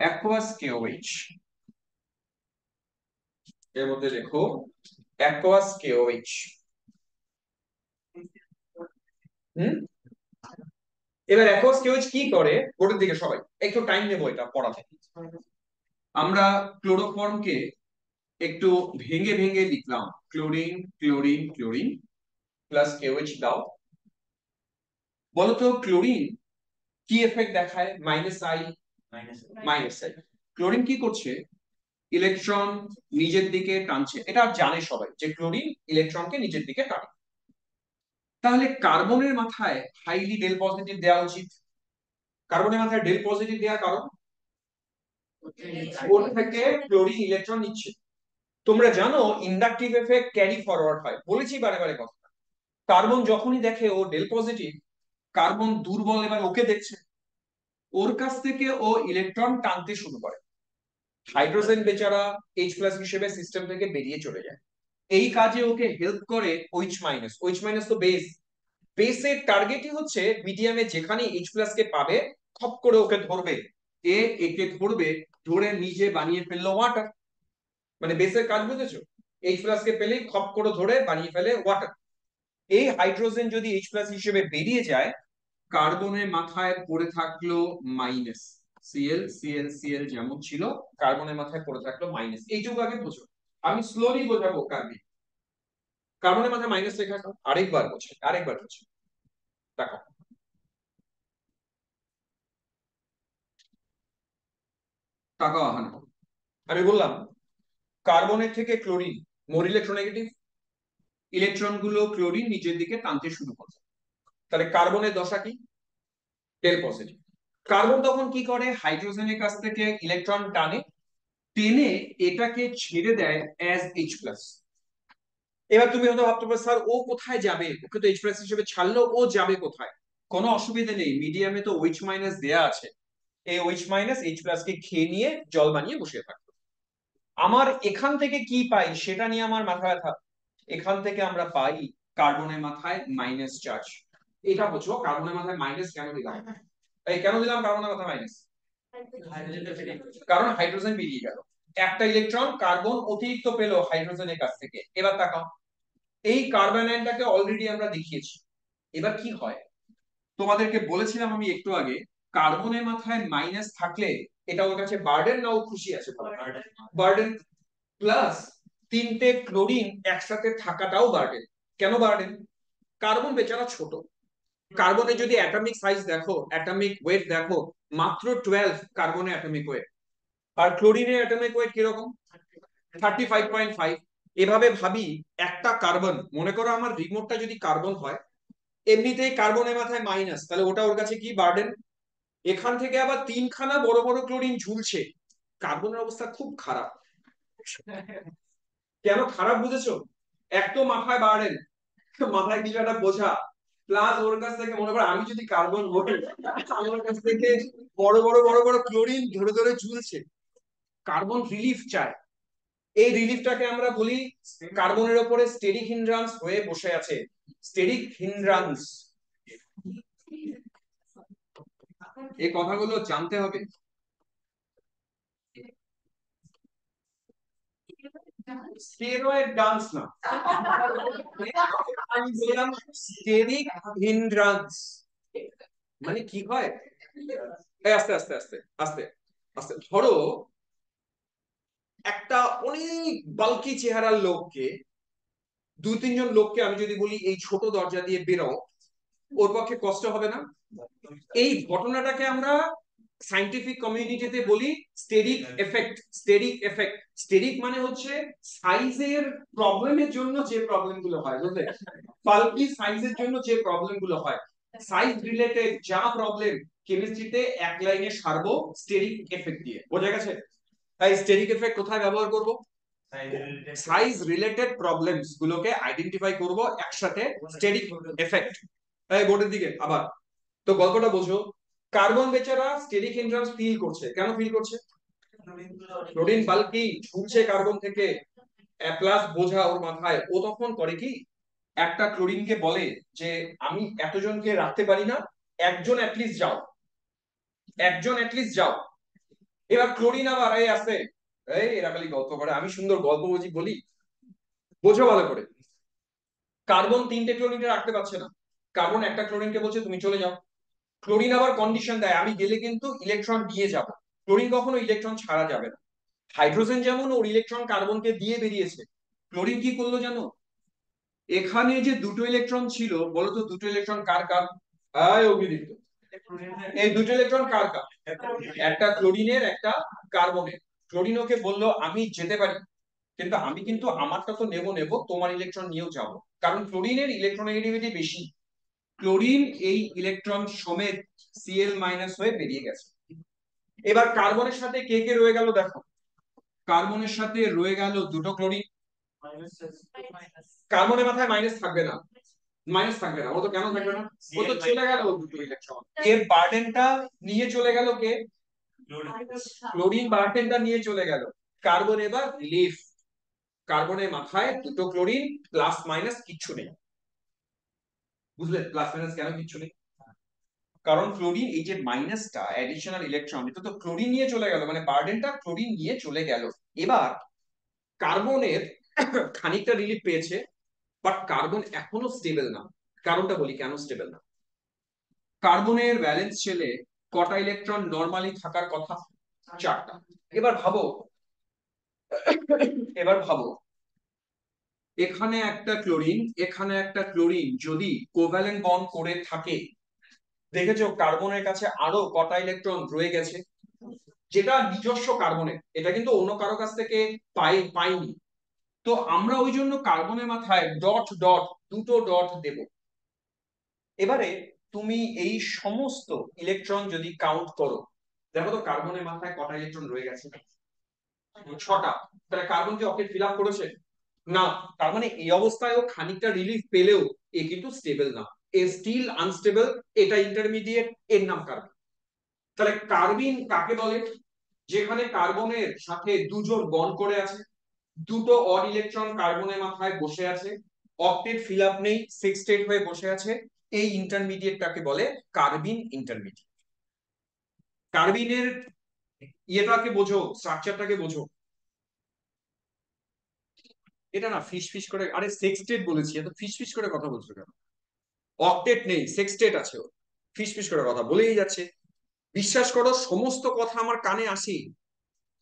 অ্যাকুয়াস KOH। এর মধ্যে লেখো অ্যাকুয়াস KOH। হুম, এবার অ্যাকুয়াস KOH কি করে, বোর্ডের দিকে সবাই একটু টাইম নেবো এটা পড়াতে। আমরা ক্লোরোফর্মকে একটু ভেঙে ভেঙে লিখলাম, chlorine chlorine chlorine plus KOH দাও। বলতো ক্লোরিন কি এফেক্ট দেখায়? Minus I, minus I. Chlorine কি করছে, ইলেকট্রন নিজের দিকে টানছে, এটা জানে সবাই যে ক্লোরিন ইলেকট্রনকে নিজের দিকে টানে। তাহলে কার্বনের মাথায় হাইলি ডেল পজিটিভ দেওয়া উচিত। কার্বনের মাথায় ডেল পজিটিভ দেওয়ার কারণ, ওর থেকে ক্লোরিন ইলেকট্রন নিচ্ছে। তোমরা জানো ইন্ডাকটিভ এফেক্ট ক্যারি ফরওয়ার্ড হয়, বলেছি বারে বারে কথা। কার্বন যখনই দেখে ও ডেল পজিটিভ, কার্বন দুর্বল, এবার ওকে দেখছে, ওর কাছ থেকে ও ইলেকট্রন টানতে শুরু করে। হাইড্রোজেন বেচারা H+ হিসেবে সিস্টেম থেকে বেরিয়ে চলে যায়। এই কাজে ওকে হেল্প করে OH-। OH- তো বেস, বেসের টার্গেটই হচ্ছে মিডিয়ামে যেখানে H+ কে পাবে খপ করে ওকে ধরবে, একে ধরবে, ধরে নিজে বানিয়ে ফেললো ওয়াটার। মানে বেসের কাজ বুঝেছো? H+ কে পেলেই খপ করে ধরে বানিয়ে ফেলে ওয়াটার। এই হাইড্রোজেন যদি H+ হিসেবে বেরিয়ে যায়, কার্বনের মাথায় পড়ে থাকলো মাইনাস, Cl যেমন ছিল, কার্বনের মাথায় পড়ে থাকলো মাইনাস। এইটুকু আগে বোঝো, আমি স্লোলি বোঝাবো। কার্বনের মাথায় মাইনাস লেখা, আরেকবার বোঝে, আরেকবার বোঝে। দেখো, তাকাও আহান, আমি বললাম কার্বনের থেকে ক্লোরিন মোর ইলেকট্রোনেগেটিভ, ইলেকট্রন গুলো ক্লোরিন নিজের দিকে টানতে শুরু করে। তাহলে কার্বনের দশা কি? Del positive. কার্বন তখন কি করে, হাইড্রোজেনের কাছ থেকে ইলেকট্রন টানে, টেনে এটাকে ছেড়ে দেয় অ্যাজ H+। এবার তুমি হয়তো ভাবতে পারো, স্যার ও কোথায় যাবে, ওকে তো H+ হিসেবে ছাড়লো, ও যাবে কোথায়? কোনো অসুবিধা নেই, মিডিয়ামে তো OH- দেয়া আছে। এই OH- H+ কে খেয়ে নিয়ে জল বানিয়ে বসিয়ে থাকবে। আমার এখান থেকে কি পাই সেটা নিয়ে আমার মাথা ব্যথা। এখান থেকে আমরা পাই কার্বনের মাথায় মাইনাস চার্জ। এটা বুঝো কার্বনের মাথায় মাইনাস কেন দিলাম। এই কেন দিলাম কার্বনের মাথায় মাইনাস? কারণ হাইড্রোজেন বেরিয়ে গেল, একটা ইলেকট্রন কার্বন অতিরিক্ত পেলো হাইড্রোজেনের কাছ থেকে। এবার তাকাও, এই কার্বন আয়নটাকে অলরেডি আমরা দেখিয়েছি। এবার কি হয়, তোমাদেরকে বলেছিলাম আমি একটু আগে, কার্বনের মাথায় মাইনাস থাকলে এটা ওর কাছে বার্ডেন, না ও খুশি আছে? বার্ডেন। প্লাস তিনটে ক্লোরিন একসাথে থাকাটাও বার্ডেন। কেন বার্ডেন? কার্বন বেচারা ছোট, কার্বনের যদি অ্যাটমিক সাইজ দেখো, অ্যাটমিক ওয়েট দেখো, মাত্র 12 কার্বনের অ্যাটমিক ওয়েট। আর ক্লোরিনের অ্যাটমিক ওয়েট কিরকম? 35.5। এভাবে ভাবি, একটা কার্বন, মনে করো আমার রিমোটটা যদি কার্বন হয়, এমনিতেই কার্বনের মাথায় মাইনাস, তাহলে ওটা ওর কাছে কি বার্ডেন। এখান থেকে আবার তিনখানা বড় বড় ক্লোরিন ঝুলছে, কার্বনের অবস্থা খুব খারাপ। কেন খারাপ বুঝেছো? এক তো মাথায় বার্ডেন, মাথায় কিছু একটা বোঝা, প্লাস ওর কাছ থেকে মনে করো আমি যদি কার্বন হই, আমার কাছ থেকে বড় বড় বড় বড় ক্লোরিন ধরে ধরে ঝুলছে, কার্বন রিলিফ চায়। এই রিলিফটাকে আমরা বলি কার্বনের উপরে স্টেরিক হিন্ড্রান্স হয়ে বসে আছে, স্টেরিক হিন্ড্রান্স। এই কথাগুলো জানতে হবে। স্টেরয়েড ডান্স না, আমি বললাম স্টেরিক হিন্ড্রান্স। মানে কি হয়, এই আস্তে আস্তে আস্তে আস্তে আস্তে ধরো একটা অনেক বালকি চেহারার লোককে, দু তিনজন লোককে আমি যদি বলি এই ছোট দরজা দিয়ে বেরো, ওর পক্ষে কষ্ট হবে না? এই ঘটনাটাকে আমরা সায়েন্টিফিক কমিউনিটিতে বলি steric effect. Steric effect, steric মানে হচ্ছে সাইজের প্রবলেমের জন্য যে প্রবলেম গুলো হয়, বুঝলে? বাল্কি সাইজের জন্য যে প্রবলেম গুলো হয়, সাইজ রিলেটেড যা প্রবলেম, কেমিস্ট্রিতে এক লাইনে সারবো স্টেরিক এফেক্ট দিয়ে। বোঝা গেছে? তাই স্টেরিক এফেক্ট কোথায় ব্যবহার করব? সাইজ রিলেটেড প্রবলেমস গুলোকে আইডেন্টিফাই করব একসাথে, স্টেরিক এফেক্ট। এই বোর্ডের দিকে আবার, তো গল্পটা বোঝো। কার্বন বেচারা স্টেরিক হিন্ড্রান্স ফিল করছে, কেন ফিল করছে? ক্লোরিন বাল্কি ঝুলছে কার্বন থেকে, প্লাস বোঝা ওর মাথায়। ও তখন করে কি, একটা ক্লোরিনকে বলে যে আমি এতজনকে রাখতে পারি না, একজন অ্যাটলিস্ট যাও, একজন অ্যাটলিস্ট যাও। এবার ক্লোরিন আবার এই আছে, এই এরা খালি গল্প করে, আমি সুন্দর গল্প বুঝি বলি, বোঝো ভালো করে। কার্বন তিনটে ক্লোরিনকে রাখতে পারছে না, কার্বন একটা ক্লোরিনকে বলছে তুমি চলে যাও। ক্লোরিন আবার কন্ডিশন দেয়, আমি গেলে কিন্তু ইলেকট্রন দিয়ে যাব। ক্লোরিন কখনো ইলেকট্রন ছাড়া যাবে না। হাইড্রোজেন যেমন ওর ইলেকট্রন কার্বনকে দিয়ে বেরিয়েছে, ক্লোরিন কি করলো জানো? এখানে যে দুটো ইলেকট্রন ছিল, বলতো দুটো ইলেকট্রন কার কার? আয় অভিদীপ্ত, এই দুটো ইলেকট্রন কার কার? একটা ক্লোরিনের, একটা কার্বনের। ক্লোরিন ওকে বললো আমি যেতে পারি, কিন্তু আমি কিন্তু আমারটা তো নেবো নেবো, তোমার ইলেকট্রন নিয়েও যাবো। কারণ ক্লোরিনের ইলেকট্রোনেগেটিভিটি বেশি, ক্লোরিন এই ইলেকট্রন সমেত Cl মাইনাস হয়ে বেরিয়ে গেছে। এবার কার্বনের সাথে কে কে রয়ে গেল দেখো, কার্বনের সাথে রয়ে গেল দুটো ক্লোরিন। কার্বনের মাথায় মাইনাস থাকবে না, মাইনাস থাকবে না, ও তো কেন থাকবে না? ও তো চলে গেল দুটো ইলেকট্রন, এর বার্ডেনটা নিয়ে চলে গেল কে? ক্লোরিন বার্ডেনটা নিয়ে চলে গেল। কার্বন এবার রিলিফ, কার্বনের মাথায় দুটো ক্লোরিন, প্লাস মাইনাস কিচ্ছু নেই। বুঝলে প্লাস মাইনাস কেন কিচ্ছু নেই? কারণ ক্লোরিন এই যে মাইনাসটা অ্যাডিশনাল ইলেকট্রন, এটা তো ক্লোরিন নিয়ে চলে গেল, মানে বার্ডেনটা ক্লোরিন নিয়ে চলে গেল। এবার কার্বনের খানিকটা রিলিফ পেয়েছে, বাট কার্বন এখনো স্টেবল না। কারণটা বলি কেন স্টেবল না। কার্বনের ভ্যালেন্স শেলে কটা ইলেকট্রন নরমালি থাকার কথা? চারটা। এবার ভাবো, এবার ভাবো এখানে একটা ক্লোরিন, এখানে একটা ক্লোরিন যদি কোভ্যালেন্ট বন্ড করে থাকে, দেখেছো কার্বনের কাছে আরো কটা ইলেকট্রন রয়ে গেছে, যেটা নিজস্ব কার্বনের, এটা কিন্তু অন্য কারো কাছ থেকে পাইনি। তো আমরা ওই জন্য কার্বনের মাথায় ডট ডট, দুটো ডট দেব। এবারে তুমি এই সমস্ত ইলেকট্রন যদি কাউন্ট করো, দেখো তো কার্বনের মাথায় কটা ইলেকট্রন রয়ে গেছে? ছটা। তাহলে কার্বন কি অকেট ফিল আপ করেছে? না। তার মানে এই অবস্থায় ও খানিকটা রিলিফ পেলেও এ কিন্তু স্টেবল না, এ স্টিল আনস্টেবল। এটা ইন্টারমিডিয়েট, এর নাম কার্বন। তাহলে কার্বিন কাকে বলে? যেখানে কার্বনের সাথে দুজন বন্ড করে আছে, দুটো অড ইলেকট্রন কার্বনের মাথায় বসে আছে, অক্টেট ফিল আপ নেই, সেক্সটেট হয়ে বসে আছে, এই ইন্টারমিডিয়েটটাকে বলে কার্বিন ইন্টারমিডিয়েট। কার্বিনের ইয়েটাকে বোঝো, স্ট্রাকচারটাকে বোঝো। এটা না ফিস ফিস করে, আরে সেক্সটেট বলেছি, এত ফিস ফিস করে কথা বলছো কেন? অক্টেট নেই, সেক্সটেট আছে। ফিস ফিস করে কথা বলেই যাচ্ছে। বিশ্বাস করো সমস্ত কথা আমার কানে আসে,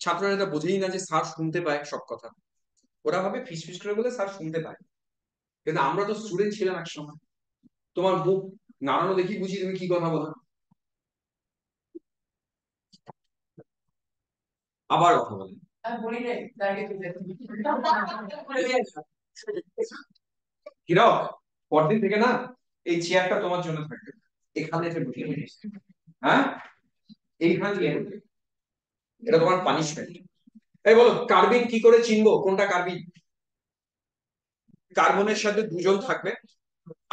ছাত্ররা এটা বোঝেই না যে স্যার শুনতে পায় সব কথা। ওরা ভাবে ফিস ফিস করে বলে স্যার শুনতে পায়, কিন্তু আমরা তো স্টুডেন্ট ছিলাম এক সময়। তোমার মুখ নাড়ানো দেখি বুঝি তুমি কি কথা বলো। আবার কথা বলে হিরক, পরদিন থেকে না এই চেয়ারটা তোমার জন্য থাকবে, এখানে এসে বসে হ্যাঁ, এইখানে নিয়ে বসবে। এটা তোমার পানিশমেন্ট। এই বলো কার্বিন কি করে চিনবো কোনটা কার্বিন? কার্বনের সাথে দুজন থাকবে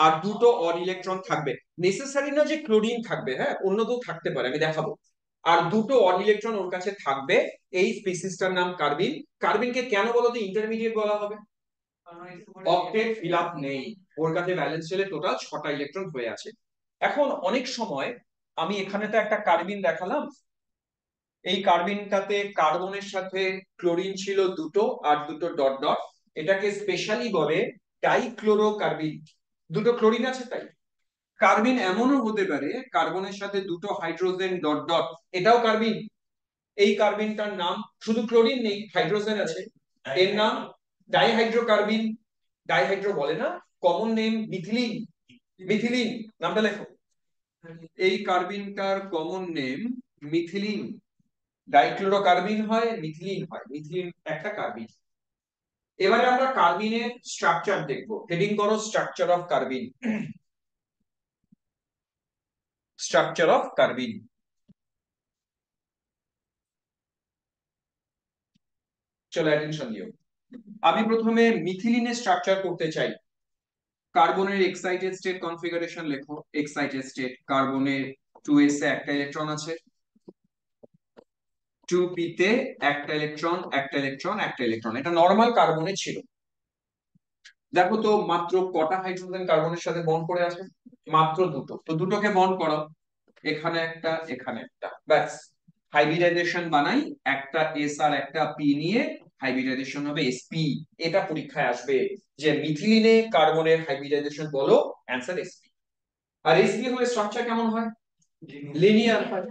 আর দুটো অড ইলেকট্রন থাকবে। নেসেসারি না যে ক্লোরিন থাকবে, হ্যাঁ অন্য কেউ থাকতে পারে, আমি দেখাবো। আর দুটো অড ইলেকট্রন ওর কাছে থাকবে, এই স্পিসিসটার নাম কার্বিন। কার্বিনকে কেন বলো তো ইন্টারমিডিয়েট বলা হবে? অক্টেট ফিল আপ নেই, ওর কাছে ব্যালেন্স শেলে টোটাল 6টা ইলেকট্রন হয়ে আছে। এখন অনেক সময় আমি এখানে তো একটা কার্বিন দেখালাম, এই কার্বিনটাতে কার্বনের সাথে ক্লোরিন ছিল দুটো আর দুটো ডট ডট, এটাকে স্পেশালি বলে ডাইক্লোরোকার্বিন। দুটো ক্লোরিন আছে তাই। কার্বিন এমনও হতে পারে কার্বনের সাথে দুটো হাইড্রোজেন ডট ডট, এটাও কার্বিন। এই কার্বিনটার নাম, শুধু ক্লোরিন নেই হাইড্রোজেন আছে, এর নাম ডাইহাইড্রোকার্বিন। ডাইহাইড্রো বলে না, কমন নেম মিথিলিন। মিথিলিন নামটা লেখো। এই কার্বিনটার কমন নেম মিথিলিন। ডাইক্লোরোকার্বিন হয়, মিথিলিন হয়, মিথিলিন একটা কার্বিন। এবারে আমরা কার্বিনের স্ট্রাকচার দেখবো, হেডিং করো structure of carbene. Structure of carbene. চলো অ্যাটেনশন দিও। আমি প্রথমে মিথিলিনের স্ট্রাকচার করতে চাই। কার্বনের এক্সাইটেড স্টেট কনফিগারেশন লেখো। এক্সাইটেড স্টেট, কার্বনের 2s এ একটা ইলেকট্রন আছে, 2p তে একটা ইলেকট্রন, একটা ইলেকট্রন, একটা ইলেকট্রন। এটা নরমাল কার্বনে ছিল। দেখো তো মাত্র কটা হাইড্রোজেন কার্বনের সাথে বন্ড করে আছে? মাত্র দুটো। তো দুটোকে বন্ড করো, এখানে একটা, এখানে একটা, ব্যাস। হাইব্রিডাইজেশন বানাই, একটা এস আর একটা পি নিয়ে হাইব্রিডাইজেশন হবে এসপি। এটা পরীক্ষায় আসবে যে মিথিলিনে কার্বনের হাইব্রিডাইজেশন বলো, অ্যান্সার এসপি। আর এসপি হলে স্ট্রাকচার কেমন হয়? লিনিয়ার হয়।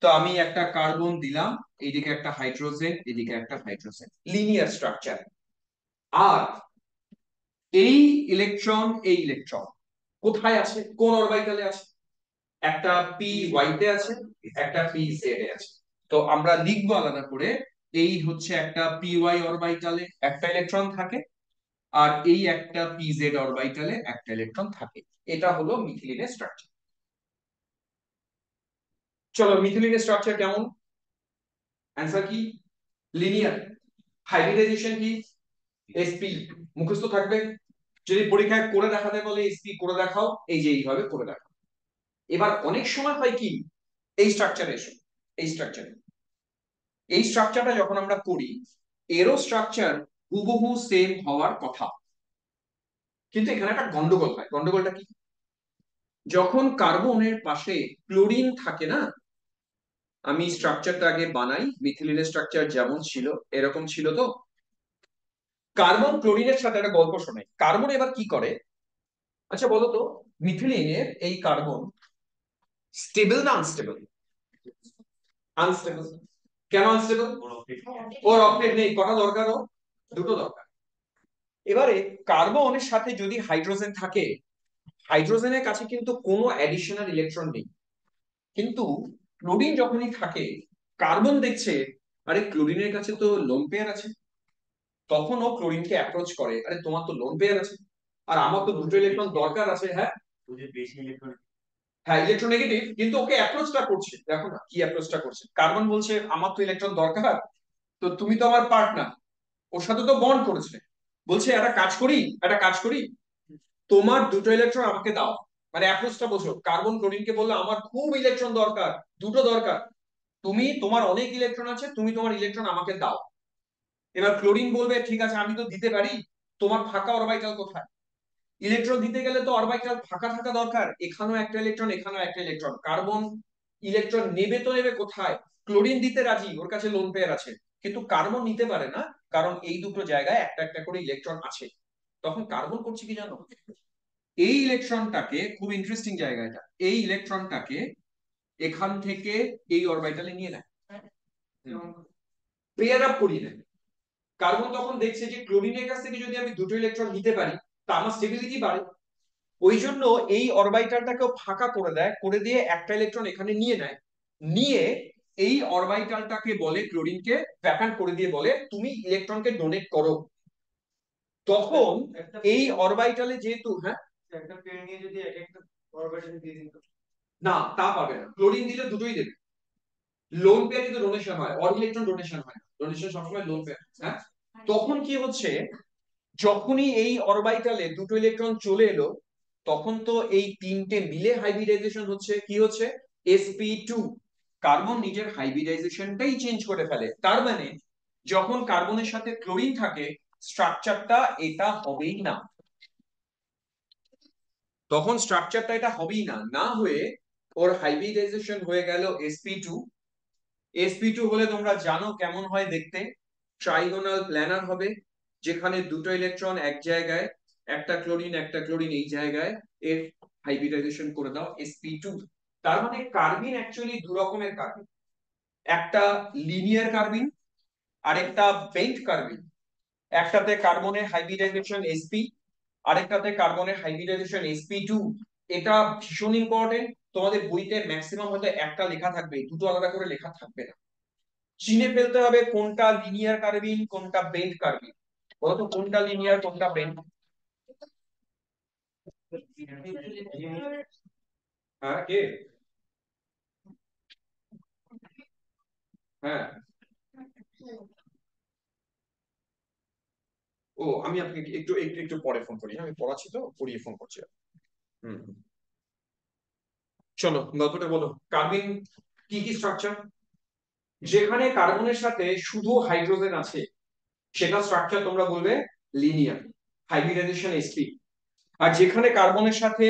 তো আমি একটা কার্বন দিলাম, এইদিকে একটা হাইড্রোজেন, এদিকে একটা হাইড্রোজেন, লিনিয়ার স্ট্রাকচার। আর এই ইলেকট্রন, এই ইলেকট্রন কোথায় আছে, কোন অরবিটালে আছে? একটা পি ওয়াই তে আছে, একটা পি জেড এ আছে। তো আমরা লিখবো আলাদা করে, এই হচ্ছে একটা পি ওয়াই অরবিটালে একটা ইলেকট্রন থাকে, আর এই একটা পি জেড অরবিটালে একটা ইলেকট্রন থাকে। এটা হলো মিথিলিনের স্ট্রাকচার। চলো মিথিলিনের স্ট্রাকচার কেমন? অ্যান্সার কি? লিনিয়ার। হাইব্রিডাইজেশন কি? এসপি। মুখস্থ থাকবে, যদি পরীক্ষায় করে দেখাতে বলে এসপি করে দেখাও, এই যে এইভাবে করে দেখাও। এবার অনেক সময় হয় কি, এই স্ট্রাকচারে এসো, এই স্ট্রাকচারে, এই স্ট্রাকচারটা যখন আমরা করি, এরও স্ট্রাকচার হুবহু সেম হওয়ার কথা, কিন্তু এখানে একটা গন্ডগোল হয়। গন্ডগোলটা কি? যখন কার্বনের পাশে ক্লোরিন থাকে না, আমি স্ট্রাকচারটা আগে বানাই, মিথিলিনের স্ট্রাকচার যেমন ছিল এরকম ছিল তো। কার্বন ক্লোরিনের সাথে একটা গল্প শোনাই। কার্বন এবার কি করে, আচ্ছা বলো তো, মিথিলিনের এই কার্বন স্টেবল না আনস্টেবল? আনস্টেবল। কেন আনস্টেবল? ওর অক্টেট নেই, কটা দরকার ওর? দুটো দরকার। এবারে কার্বনের সাথে যদি হাইড্রোজেন থাকে, হাইড্রোজেনের কাছে কিন্তু কোনো অ্যাডিশনাল ইলেকট্রন নেই। কিন্তু ক্লোরিন যখনই থাকে, কার্বন দেখছে আরে ক্লোরিনের কাছে তো লোন পেয়ার আছে, তখন ও ক্লোরিনকে অ্যাপ্রোচ করে, আরে তোমার তো লোন পেয়ার আছে আর আমার তো দুটো ইলেকট্রন দরকার আছে, হ্যাঁ হ্যাঁ ইলেকট্রোনেগেটিভ, কিন্তু ওকে অ্যাপ্রোচটা করছে, দেখো না কি অ্যাপ্রোচটা করছে। কার্বন বলছে আমার তো ইলেকট্রন দরকার, তো তুমি তো আমার পার্টনার, ওর সাথে তো বন্ড করেছে, বলছে একটা কাজ করি, একটা কাজ করি, তোমার দুটো ইলেকট্রন আমাকে দাও। মানে অ্যাপ্রোচটা বোঝো, কার্বন ক্লোরিনকে বললো আমার খুব ইলেকট্রন দরকার, দুটো দরকার, তুমি তোমার অনেক ইলেকট্রন আছে, তুমি তোমার ইলেকট্রন আমাকে দাও। এবার ক্লোরিন বলবে ঠিক আছে আমি তো দিতে পারি, তোমার ফাঁকা অরবিটাল কোথায়? ইলেকট্রন দিতে গেলে তো অরবিটাল ফাঁকা থাকা দরকার, এখানেও একটা ইলেকট্রন, এখানেও একটা ইলেকট্রন। কার্বন ইলেকট্রন নেবে তো নেবে কোথায়? ক্লোরিন দিতে রাজি, ওর কাছে লোন পেয়ার আছে, কিন্তু কার্বন নিতে পারে না, কারণ এই দুটো জায়গায় একটা একটা করে ইলেকট্রন আছে। তখন কার্বন করছে কি জানো, এই ইলেকট্রনটাকে, খুব ইন্টারেস্টিং জায়গা এটা, এই ইলেকট্রনটাকে এখান থেকে এই অরবিটালে নিয়ে নেয়, পেয়ার আপ করিয়ে নেয়। কার্বন তখন দেখছে যে ক্লোরিনের কাছ থেকে যদি আমি দুটো ইলেকট্রন নিতে পারি তা আমার স্টেবিলিটি বাড়ে, ওই জন্য এই অরবিটালটাকেও ফাঁকা করে দেয়, করে দিয়ে একটা ইলেকট্রন এখানে নিয়ে নেয়, নিয়ে এই অরবিটালটাকে বলে, ক্লোরিনকে ভ্যাকান্ট করে দিয়ে বলে তুমি ইলেকট্রনকে ডোনেট করো। তখন এই অরবিটালে যেহেতু, হ্যাঁ একটা পেয়ার নিয়ে যদি এক একটা অরবিটালে দিয়ে দিত, না তা পাবে না, ক্লোরিন দিলে দুটোই দেবে। লোন পেয়ার কিন্তু ডোনেশন হয়, অর ইলেকট্রন ডোনেশন হয়, ডোনেশন সবসময় লোন পেয়ার। হ্যাঁ, তখন কি হচ্ছে, যখনই এই অরবিটালে দুটো ইলেকট্রন চলে এলো, তখন তো এই তিনটে মিলে হাইব্রিডাইজেশন হচ্ছে, কি হচ্ছে, sp2। কার্বন নিজের হাইব্রিডাইজেশনটাই চেঞ্জ করে ফেলে, তার মানে যখন কার্বনের সাথে ক্লোরিন থাকে স্ট্রাকচারটা এটা হবেই না, তখন স্ট্রাকচারটা এটা হবেই না, না হয়ে ওর হাইব্রিডাইজেশন হয়ে গেল sp2। sp2 হলে তোমরা জানো কেমন হয় দেখতে, ট্রাইগোনাল প্ল্যানার হবে, যেখানে দুটো ইলেকট্রন এক জায়গায়, একটা ক্লোরিন এই জায়গায়, এর হাইব্রিডাইজেশন করে দাও sp2। তার মানে কার্বিন অ্যাকচুয়ালি দু রকমের কার্বিন, একটা লিনিয়ার কার্বিন আর একটা বেন্ট কার্বিন। একটাতে কার্বনের হাইব্রিডাইজেশন sp, আরেকটাতে কার্বনের হাইব্রিডাইজেশন sp2। এটা ভীষণ ইম্পর্টেন্ট, তোমাদের বইতে ম্যাক্সিমাম হয়তো একটা লেখা থাকবে, দুটো আলাদা করে লেখা থাকবে না। চিনে ফেলতে হবে কোনটা লিনিয়ার কার্বিন কোনটা বেন্ট কার্বিন, বলতো কোনটা লিনিয়ার কোনটা বেন্ট? হ্যাঁ কে? হ্যাঁ, ও আমি আপনাকে একটু একটু একটু পরে ফোন করি, হ্যাঁ, আমি পড়াচ্ছি তো, পড়িয়ে ফোন করছি। হুম হুম। চলো গল্পটা বলো। কার্বিন কি কি স্ট্রাকচার? যেখানে কার্বনের সাথে শুধু হাইড্রোজেন আছে সেটা স্ট্রাকচার তোমরা বলবে লিনিয়ার, হাইব্রিডাইজেশন sp। আর যেখানে কার্বনের সাথে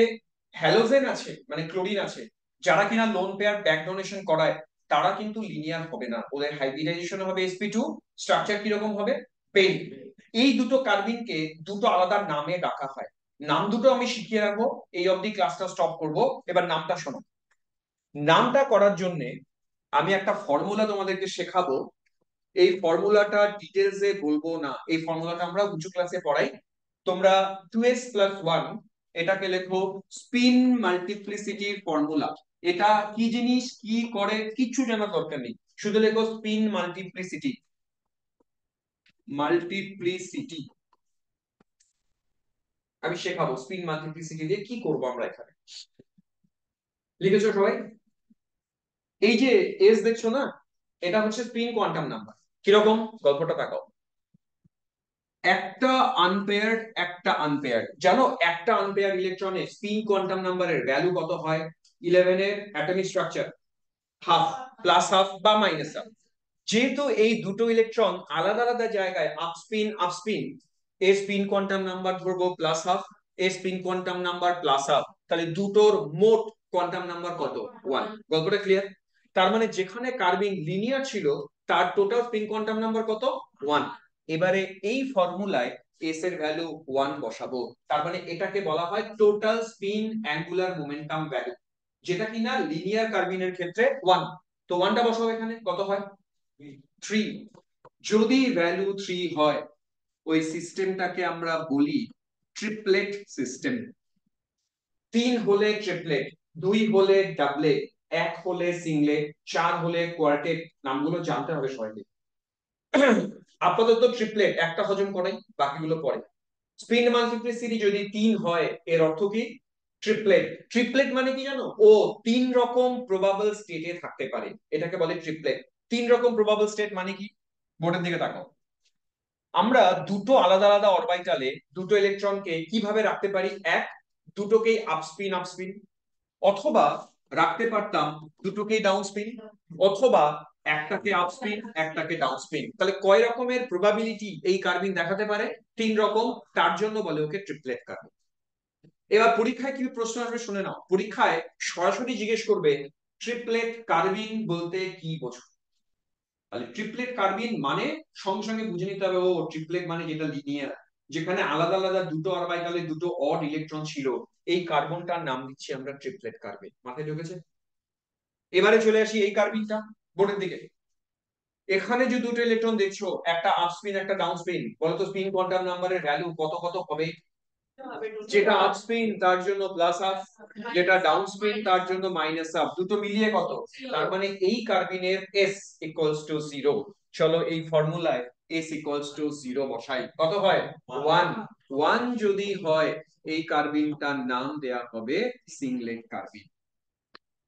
হ্যালোজেন আছে মানে ক্লোরিন আছে, যারা কিনা লোন পেয়ার ব্যাক ডোনেশন করায়, তারা কিন্তু লিনিয়ার হবে না, ওদের হাইব্রিডাইজেশন হবে sp2, স্ট্রাকচার কিরকম হবে, পেন। এই দুটো কার্বিনকে দুটো আলাদা নামে ডাকা হয়, নাম দুটো আমি শিখিয়ে রাখবো, এই অবধি ক্লাসটা স্টপ করব। এবার নামটা শোনো। নামটা করার জন্য আমি একটা ফর্মুলা তোমাদেরকে শেখাবো, এই ফর্মুলাটা ডিটেলসে বলবো না, এই ফর্মুলাটা আমরা উঁচু ক্লাসে পড়াই। তোমরা 2s+1 এটাকে লেখো স্পিন মাল্টিপ্লিসিটির ফর্মুলা। এটা কি জিনিস, কি করে, কিছু জানার দরকার নেই, শুধু লেখো স্পিন মাল্টিপ্লিসিটি। মাল্টিপ্লিসিটি আমি শেখাবো, স্পিন মাল্টিপ্লিসিটি দিয়ে কি করব আমরা এখানে। লিখেছো সবাই? এই যে এস দেখছো না, এটা হচ্ছে স্পিন কোয়ান্টাম নাম্বার। কিরকম, গল্পটা তাকাও। একটা আনপেয়ার্ড জানো, একটা আনপেয়ার ইলেকট্রনের স্পিন কোয়ান্টাম নাম্বারের ভ্যালু কত হয়? 11 এর atomic structure half, plus half বা মাইনাস হাফ। যেহেতু এই দুটো ইলেকট্রন আলাদা আলাদা জায়গায় আপ স্পিন, এর স্পিন কোয়ান্টাম নাম্বার ধরবো প্লাস হাফ, এর spin quantum number plus half, তাহলে দুটোর মোট কোয়ান্টাম নাম্বার কত? 1। গল্পটা ক্লিয়ার? তার মানে যেখানে কার্বিন লিনিয়ার ছিল তার টোটাল স্পিন কোয়ান্টাম নাম্বার কত? 1। এবারে এই ফর্মুলায় এস এর ভ্যালু 1 বসাবো, তার মানে এটাকে বলা হয় total spin angular momentum value, যেটা কিনা লিনিয়ার কার্বিনের ক্ষেত্রে 1। তো 1টা বসাবো এখানে, কত হয়? 3। যদি ভ্যালু 3 হয়, ওই সিস্টেমটাকে আমরা বলি ট্রিপলেট সিস্টেম। 3 হলে ট্রিপলেট, 2 হলে ডাবলেট, 1 হলে সিংলেট, 4 হলে কোয়ার্টেট। নামগুলো জানতে হবে সবাইকে। আপাতত ট্রিপলেট, একটা হজম করাই, বাকিগুলো পরে। স্পিন মাল্টিপ্লিসিটি যদি 3 হয়, এর অর্থ কি? ট্রিপলেট। ট্রিপলেট মানে কি জানো, ও 3 রকম প্রবাবল স্টেটে থাকতে পারে, এটাকে বলে ট্রিপলেট। 3 রকম প্রবাবল স্টেট মানে কি? বোর্ডের দিকে তাকাও। আমরা দুটো আলাদা আলাদা অরবিটালে দুটো ইলেকট্রনকে কিভাবে রাখতে পারি? এক, দুটোকেই আপস্পিন আপস্পিন, অথবা রাখতে পারতাম দুটোকেই ডাউনস্পিন, অথবা একটাকে আপস্পিন একটাকে ডাউনস্পিন। তাহলে কয় রকমের প্রবাবিলিটি এই কার্বিন দেখাতে পারে? 3 রকম। তার জন্য বলে ওকে ট্রিপলেট কার্বিন। এবার পরীক্ষায় কি প্রশ্ন আসবে শুনে নাও। পরীক্ষায় সরাসরি জিজ্ঞেস করবে ট্রিপলেট কার্বিন বলতে কি বোঝো? তাহলে ট্রিপলেট কার্বিন মানে সঙ্গে সঙ্গে বুঝে নিতে হবে, ও ট্রিপলেট মানে যেটা লিনিয়ার, যেখানে আলাদা আলাদা দুটো অরবিটালে দুটো অড ইলেকট্রন ছিল, এই কার্বনটার নাম দিচ্ছি আমরা ট্রিপলেট কার্বিন। মাথায় ঢুকেছে? এবারে চলে আসি এই কার্বিনটা বোর্ডের দিকে। এখানে যে দুটো ইলেকট্রন দেখছো, একটা আপ স্পিন একটা ডাউন স্পিন, বলতো স্পিন কোয়ান্টাম নাম্বারের ভ্যালু কত কত হবে? যেটা আপ স্পিন তার জন্য প্লাস হাফ, যেটা ডাউন স্পিন তার জন্য মাইনাস হাফ, দুটো মিলিয়ে কত? তার মানে এই কার্বিনের s ইকুয়ালস টু 0। চলো এই ফর্মুলায় s ইকুয়ালস টু 0 বসাই। কত হয়? 1। 1 যদি হয় এই কার্বিনটার নাম দেয়া হবে সিংলেট কার্বিন।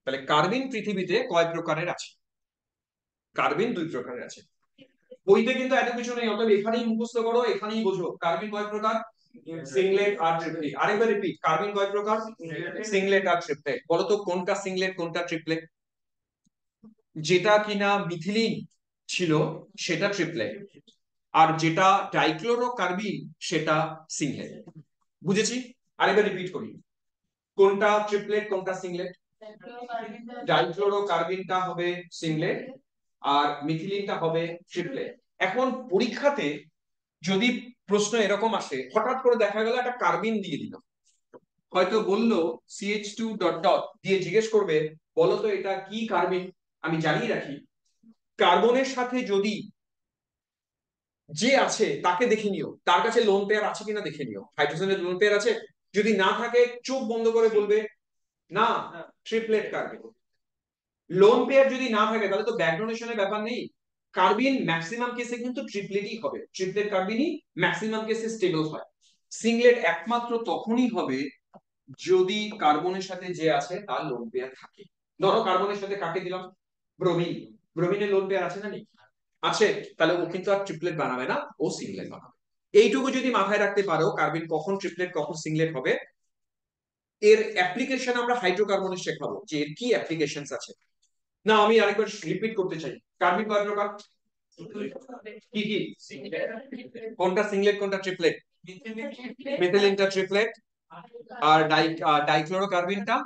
তাহলে কার্বিন পৃথিবীতে কয় প্রকারের আছে? কার্বিন দুই প্রকারের আছে। বইতে কিন্তু এত কিছু নেই, অতএব এখানেই মুখস্থ করো, এখানেই বোঝো কার্বিন কয় প্রকার। সিংলেট আর ট্রিপলেট। আরেকবার রিপিট, কার্বিন কয় প্রকার? সিংলেট আর ট্রিপলেট। বলো তো কোনটা সিংলেট কোনটা ট্রিপলেট? যেটা কিনা মিথিলিন ছিল সেটা ট্রিপলেট, আর যেটা ডাইক্লোরো কার্বিন সেটা সিংলেট। বুঝেছি? আরেকবার রিপিট করি, কোনটা ট্রিপলেট কোনটা সিংলেট? ডাইক্লোরো কার্বিনটা হবে সিংলেট আর মিথিলিনটা হবে ট্রিপলেট। এখন পরীক্ষাতে যদি প্রশ্ন এরকম আসে, হঠাৎ করে দেখা গেল একটা কার্বিন দিয়ে দিল, হয়তো বললো CH2 ডট ডট দিয়ে জিজ্ঞেস করবে বলো তো এটা কি কার্বিন। আমি জানিয়ে রাখি, কার্বনের সাথে যদি যে আছে তাকে দেখে নিও, তার কাছে লোন পেয়ার আছে কিনা দেখে নিও। হাইড্রোজেনের লোন পেয়ার আছে? যদি না থাকে চোখ বন্ধ করে বলবে না, ট্রিপলেট কার্বিন। লোন পেয়ার যদি না থাকে তাহলে তো ব্যাক ডোনেশনের ব্যাপার নেই। কার্বিন ম্যাক্সিমাম কেসে কিন্তু ট্রিপলেটই হবে, ট্রিপলেট কার্বিনই ম্যাক্সিমাম কেসে স্টেবল হয়। সিংলেট একমাত্র তখনই হবে যদি কার্বনের সাথে যে আছে তার লোন পেয়ার থাকে। ধরো কার্বনের সাথে কাকে দিলাম? ব্রোমিন। ব্রোমিনের লোন পেয়ার আছে না নেই? আছে। তাহলে ও কিন্তু আর ট্রিপলেট বানাবে না, ও সিংলেট বানাবে। এইটুকু যদি মাথায় রাখতে পারো কার্বিন কখন ট্রিপলেট কখন সিংলেট হবে। এর অ্যাপ্লিকেশন আমরা হাইড্রোকার্বনের শেখাবো যে এর কি অ্যাপ্লিকেশনস আছে। না আমি আরেকবার রিপিট করতে চাই, কার্বিন কয় প্রকার? কি কি? কোনটা সিংলেট কোনটা ট্রিপলেট? মিথিলিনটা ট্রিপলেট আর ডাইক্লোরোকার্বিনটা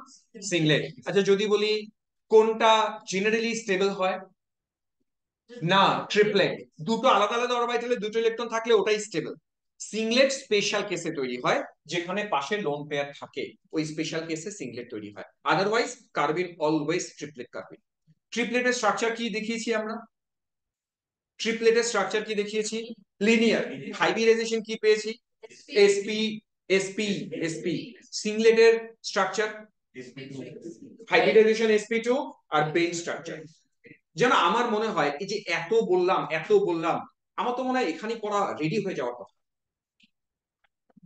সিংলেট। আচ্ছা যদি বলি কোনটা জেনারেলি স্টেবল হয়? না, ট্রিপলেট। দুটো আলাদা আলাদা অরবিটালে দুটো ইলেকট্রন থাকলে ওটাই স্টেবল। সিংলেট স্পেশাল কেসে তৈরি হয়, যেখানে পাশে লোন পেয়ার থাকে, ওই স্পেশাল কেসে সিংলেট তৈরি হয়। Otherwise carbene always triplet carbene. ট্রিপলেটের স্ট্রাকচার কি দেখিয়েছি আমরা? ট্রিপলেটের স্ট্রাকচার কি দেখিয়েছি? লিনিয়ার। হাইব্রিডাইজেশন কি পেয়েছি? sp sp sp। সিংলেটের স্ট্রাকচার হাইব্রিডাইজেশন sp2 আর বেঞ্চ স্ট্রাকচার। যেন আমার মনে হয় এই যে এত বললাম এত বললাম, আমার তো মনে হয় এখানে পড়া রেডি হয়ে যাওয়ার কথা।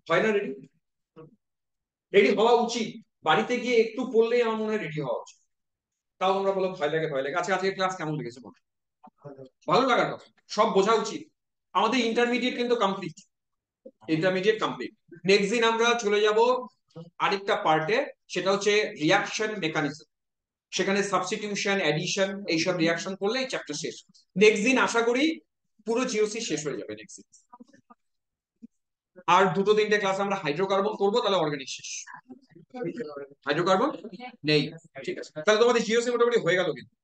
হয় না রেডি? রেডি হওয়া উচিত। বাড়িতে গিয়ে একটু পড়লেই আমার মনে হয় রেডি হওয়া উচিত। তাও তোমরা বলো ভয় লাগে ভয় লাগে। আচ্ছা আজকে ক্লাস কেমন লেগেছে বলো? ভালো লাগার কথা, সব বোঝা উচিত। আমাদের ইন্টারমিডিয়েট কিন্তু কমপ্লিট, ইন্টারমিডিয়েট কমপ্লিট। নেক্সট দিন আমরা চলে যাব আরেকটা পার্টে, সেটা হচ্ছে রিয়াকশন মেকানিজম। সেখানে সাবস্টিটিউশন অ্যাডিশন এইসব রিয়াকশন করলে এই চ্যাপ্টার শেষ। নেক্সট দিন আশা করি পুরো জিওসি শেষ হয়ে যাবে নেক্সট দিন। আর দুটো তিনটে ক্লাস আমরা হাইড্রোকার্বন করবো, তাহলে অর্গানিক শেষ। হাইড্রোকার্বন নেই, ঠিক আছে। তাহলে তোমাদের জিওসি মোটামুটি হয়ে গেল কিন্তু।